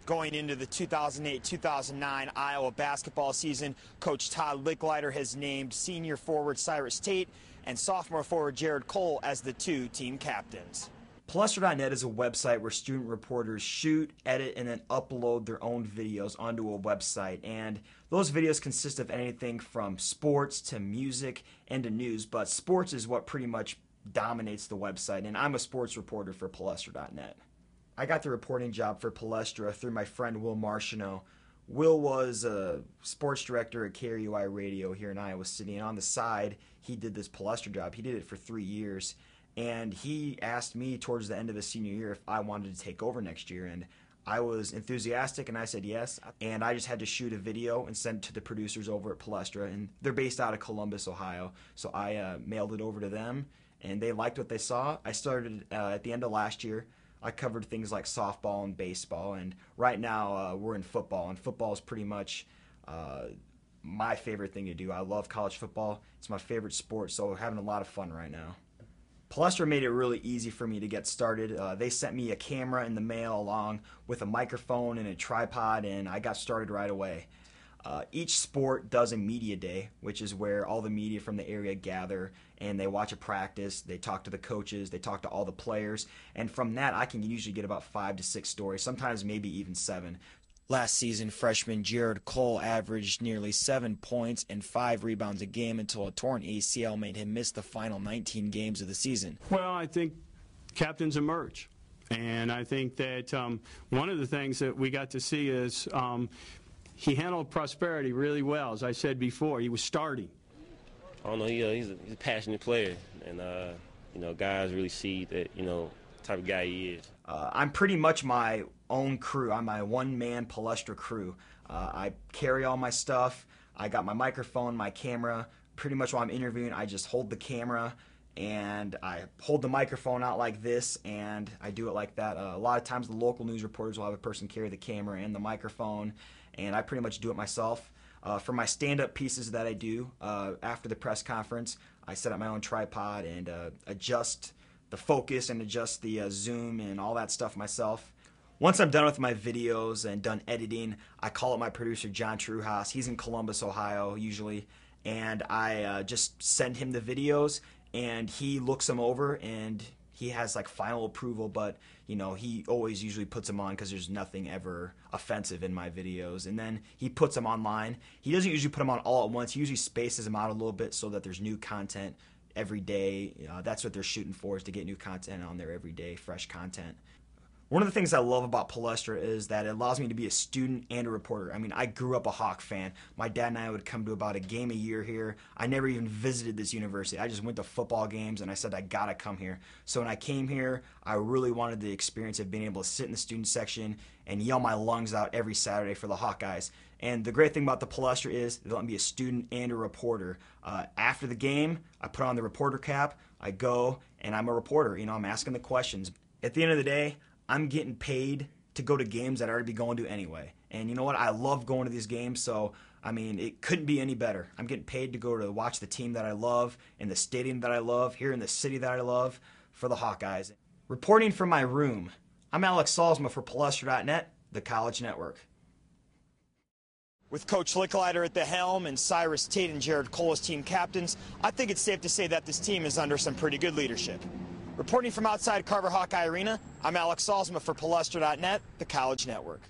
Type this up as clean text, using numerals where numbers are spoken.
Going into the 2008-2009 Iowa basketball season, Coach Todd Licklider has named senior forward Cyrus Tate and sophomore forward Jared Cole as the two team captains. Palestra.net is a website where student reporters shoot, edit, and then upload their own videos onto a website. And those videos consist of anything from sports to music and to news, but sports is what pretty much dominates the website, and I'm a sports reporter for Palestra.net. I got the reporting job for Palestra through my friend Will Marchino. Will was a sports director at KRUI Radio here in Iowa City, and on the side, he did this Palestra job. He did it for 3 years, and he asked me towards the end of his senior year if I wanted to take over next year, and I was enthusiastic, and I said yes, and I just had to shoot a video and send it to the producers over at Palestra, and they're based out of Columbus, Ohio, so I mailed it over to them, and they liked what they saw. I started at the end of last year. I covered things like softball and baseball, and right now we're in football, and football is pretty much my favorite thing to do. I love college football. It's my favorite sport, so we're having a lot of fun right now. Palestra made it really easy for me to get started. They sent me a camera in the mail along with a microphone and a tripod, and I got started right away. Each sport does a media day, which is where all the media from the area gather and they watch a practice, they talk to the coaches, they talk to all the players, and from that I can usually get about 5 to 6 stories, sometimes maybe even 7. Last season, freshman Jared Cole averaged nearly 7 points and 5 rebounds a game until a torn ACL made him miss the final 19 games of the season. Well, I think captains emerge, and I think that one of the things that we got to see is he handled prosperity really well. As I said before, he was starting. I don't know, he's a passionate player, and guys really see that, the type of guy he is. I'm pretty much my own crew. I'm my one-man Palestra crew. I carry all my stuff. I got my microphone, my camera. Pretty much while I'm interviewing, I just hold the camera and I hold the microphone out like this, and I do it like that. A lot of times the local news reporters will have a person carry the camera and the microphone, and I pretty much do it myself. For my stand-up pieces that I do after the press conference, I set up my own tripod and adjust the focus and adjust the zoom and all that stuff myself. Once I'm done with my videos and done editing, I call up my producer, John Truhaus. He's in Columbus, Ohio, usually, and I just send him the videos, and he looks them over, and he has like final approval, but he always usually puts them on because there's nothing ever offensive in my videos, and then he puts them online. He doesn't usually put them on all at once. He usually spaces them out a little bit so that there's new content every day. That's what they're shooting for, is to get new content on there every day, fresh content. One of the things I love about Palestra is that it allows me to be a student and a reporter. I mean, I grew up a Hawk fan. My dad and I would come to about a game a year here. I never even visited this university. I just went to football games and I said, I gotta come here. So when I came here, I really wanted the experience of being able to sit in the student section and yell my lungs out every Saturday for the Hawkeyes. And the great thing about the Palestra is they let me be a student and a reporter. After the game, I put on the reporter cap, I go, and I'm a reporter. I'm asking the questions. At the end of the day, I'm getting paid to go to games that I'd already be going to anyway. And you know what? I love going to these games, so, I mean, it couldn't be any better. I'm getting paid to go to watch the team that I love, in the stadium that I love, here in the city that I love, for the Hawkeyes. Reporting from my room, I'm Alex Solsma for Palestra.net, the College Network. With Coach Licklider at the helm and Cyrus Tate and Jared Cole as team captains, I think it's safe to say that this team is under some pretty good leadership. Reporting from outside Carver Hawkeye Arena, I'm Alex Solsma for Palestra.net, the College Network.